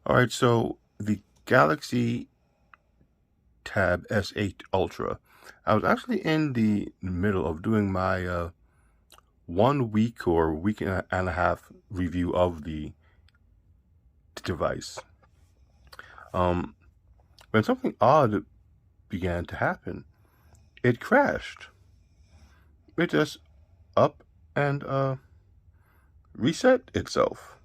All right, so the Galaxy Tab S8 Ultra. I was actually in the middle of doing my 1 week or week and a half review of the device. Um, when something odd began to happen, it crashed. It just up and reset itself.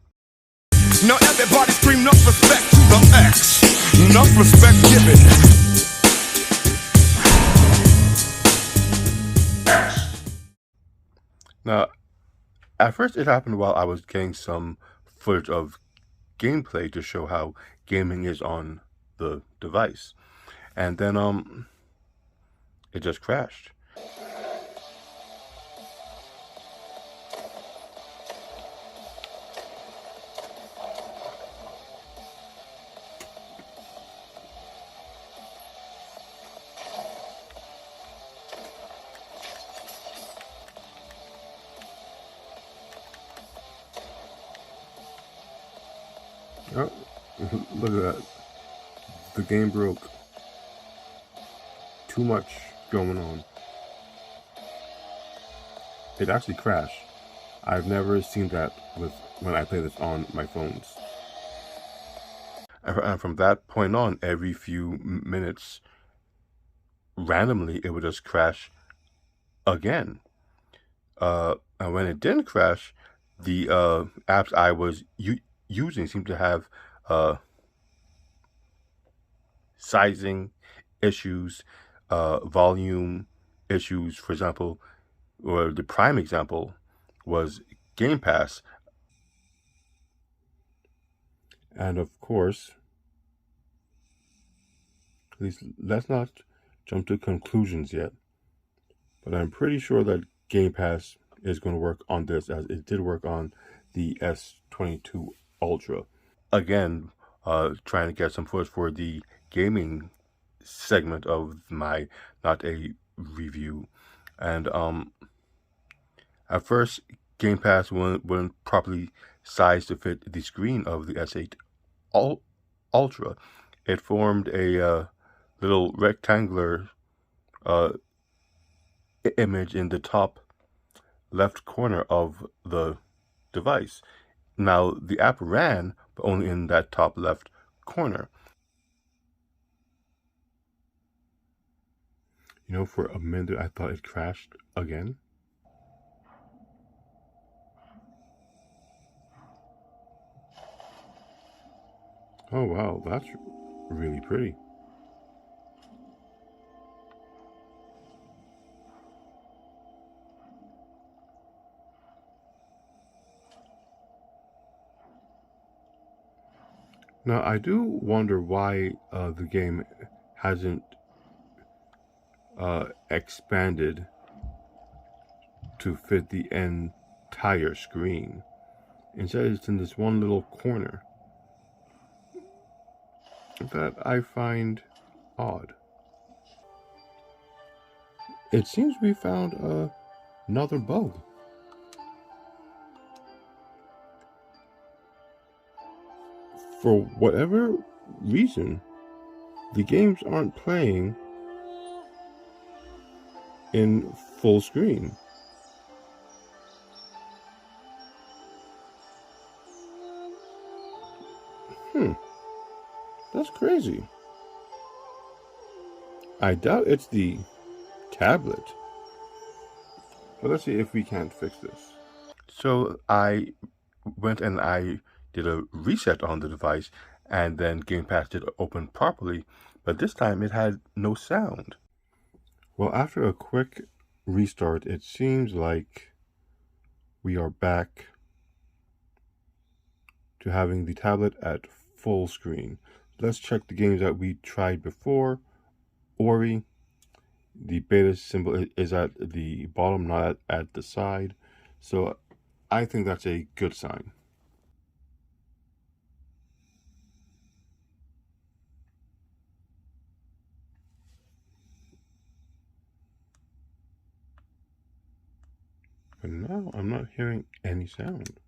Now everybody scream enough respect to the X. Enough respect given. Now, at first, it happened while I was getting some footage of gameplay to show how gaming is on the device, and then it just crashed. Oh, look at that! The game broke. Too much going on. It actually crashed. I've never seen that with when I play this on my phones. And from that point on, every few minutes, randomly, it would just crash again. And when it didn't crash, the apps I was using seemed to have sizing issues, volume issues. For example, or the prime example was Game Pass. And of course, at least let's not jump to conclusions yet, but I'm pretty sure that Game Pass is going to work on this as it did work on the S22 Ultra. Again, trying to get some footage for the gaming segment of my not a review. And at first, Game Pass wouldn't properly size to fit the screen of the S8 Ultra. It formed a little rectangular image in the top left corner of the device. Now, the app ran, but only in that top left corner. For a minute, I thought it crashed again. Oh, wow, that's really pretty. Now, I do wonder why the game hasn't expanded to fit the entire screen. Instead, it's in this one little corner that I find odd. It seems we found another bug. For whatever reason, the games aren't playing in full screen. That's crazy. I doubt it's the tablet. But let's see if we can't fix this. So I went and I did a reset on the device, and then Game Pass did open properly, but this time it had no sound. Well, after a quick restart, it seems like we are back to having the tablet at full screen. Let's check the games that we tried before. Ori, the beta symbol is at the bottom, not at the side. So I think that's a good sign. But now I'm not hearing any sound.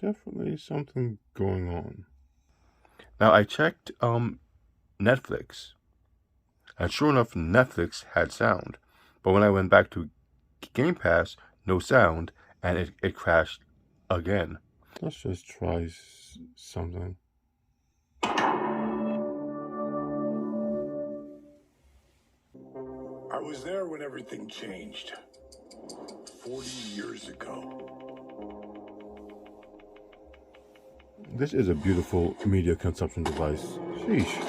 definitely something going on. Now I checked Netflix, and sure enough, Netflix had sound. But when I went back to Game Pass, no sound, and it crashed again. Let's just try something. I was there when everything changed. 40 years ago. This is a beautiful media consumption device. Sheesh.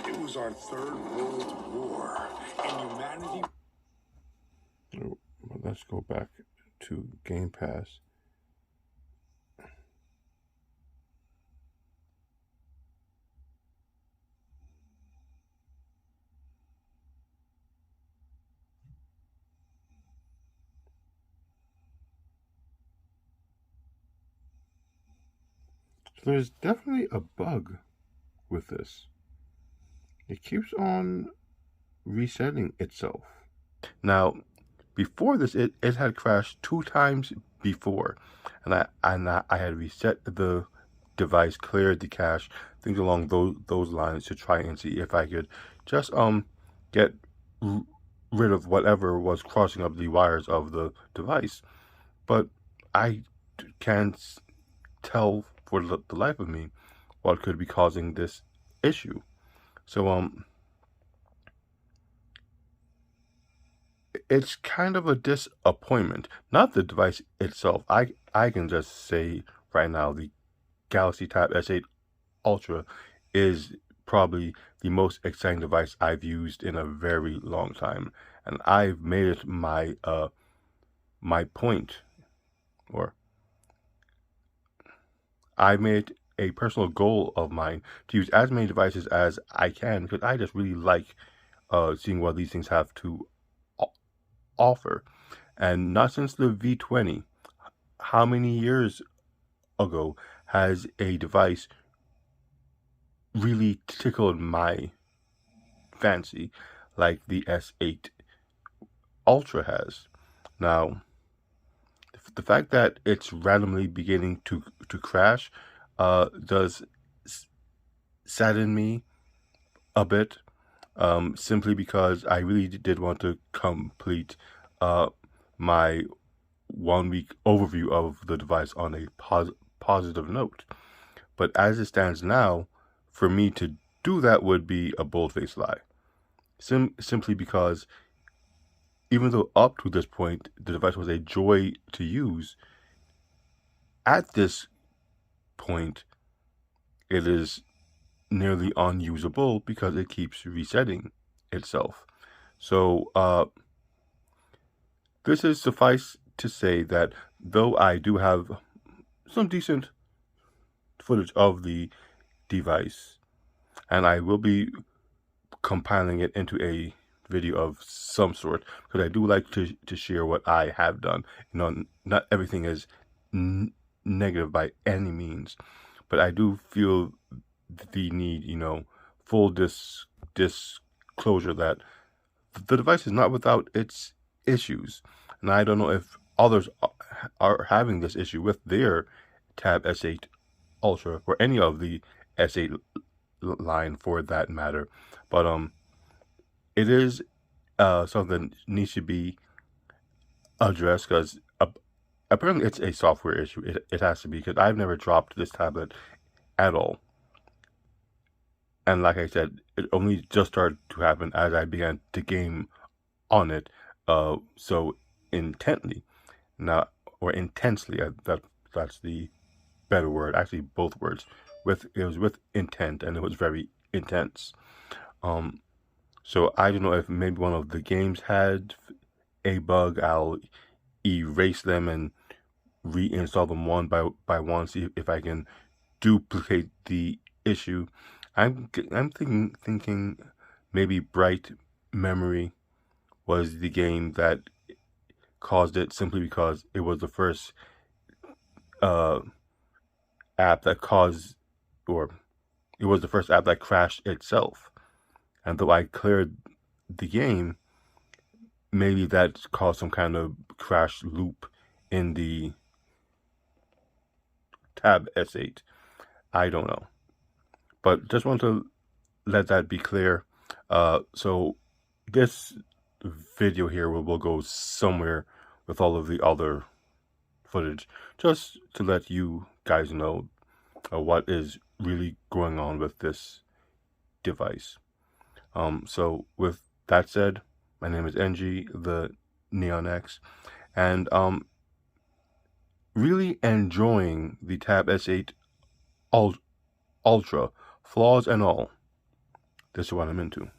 It was our third world war, and humanity... Oh, well, let's go back to Game Pass. So there's definitely a bug with this. It keeps on resetting itself. Now, before this, it had crashed 2 times before, and I had reset the device, cleared the cache, things along those lines to try and see if I could just get rid of whatever was crossing up the wires of the device. But I can't tell for the life of me what could be causing this issue. So it's kind of a disappointment. Not the device itself. I can just say right now the Galaxy Tab S8 Ultra is probably the most exciting device I've used in a very long time, and I've made it my my point, or I made a personal goal of mine to use as many devices as I can, because I just really like seeing what these things have to offer. And not since the V20, how many years ago has a device really tickled my fancy like the S8 Ultra has? Now, the fact that it's randomly beginning to crash does sadden me a bit, simply because I really did want to complete my 1 week overview of the device on a positive note. But as it stands now, for me to do that would be a bold-faced lie. Simply because even though up to this point the device was a joy to use, at this point it is nearly unusable because it keeps resetting itself. So this is suffice to say that though I do have some decent footage of the device, and I will be compiling it into a video of some sort, because I do like to share what I have done. You know, not everything is negative by any means, but I do feel the need, you know, full disclosure that the device is not without its issues. And I don't know if others are having this issue with their Tab S8 Ultra, or any of the S8 line for that matter. But it is something that needs to be addressed, because apparently it's a software issue. It has to be, because I've never dropped this tablet at all. And like I said, it only just started to happen as I began to game on it so intently. Now, or intensely, that's the better word. Actually, both words. It was with intent, and it was very intense. So I don't know if maybe one of the games had a bug. I'll erase them and reinstall them one by one, see if I can duplicate the issue. I'm thinking maybe Bright Memory was the game that caused it, simply because it was the first app that caused, or it was the first app that crashed itself. And though I cleared the game, maybe that caused some kind of crash loop in the Tab S8. I don't know. But just want to let that be clear. So this video here will go somewhere with all of the other footage, just to let you guys know what is really going on with this device. So with that said, my name is NG, the Neon X, and really enjoying the Tab S8 Ultra, flaws and all. This is what I'm into.